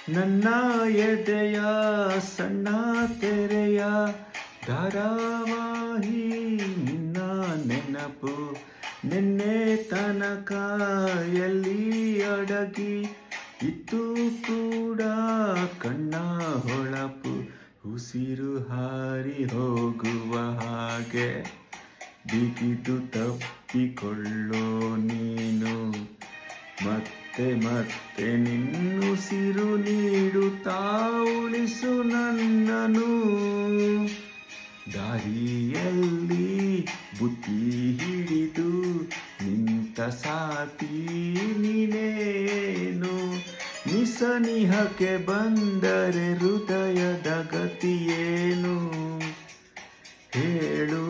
ನನ್ನ ಎದೆಯ ಸಣ್ಣ ತೆರೆಯ ಧಾರಾವಾಹಿ ನಿನ್ನ ನೆನಪು ನಿನ್ನೆ ತನಕ ಎಲ್ಲಿ ಅಡಗಿ ಇತ್ತು ಕೂಡ ಕಣ್ಣ ಹೊಳಪು ಉಸಿರು ಹಾರಿ ಹೋಗುವ ಹಾಗೆ ಬಿಗಿದು ತಪ್ಪಿಕೊಳ್ಳೋ ನೀನು ಮತ್ತೆ ಮತ್ತೆ ನಿನ್ನುಸಿರು ನೀಡುತ್ತಾ ಉಳಿಸು ನನ್ನನು ದಾರಿಯಲ್ಲಿ ಬುದ್ಧಿ ಹಿಡಿದು ನಿಂತ ಸಾತಿ ನೀನೇನು ನಿಸನಿಹಕ್ಕೆ ಬಂದರೆ ಹೃದಯದ ಗತಿಯೇನು ಹೇಳು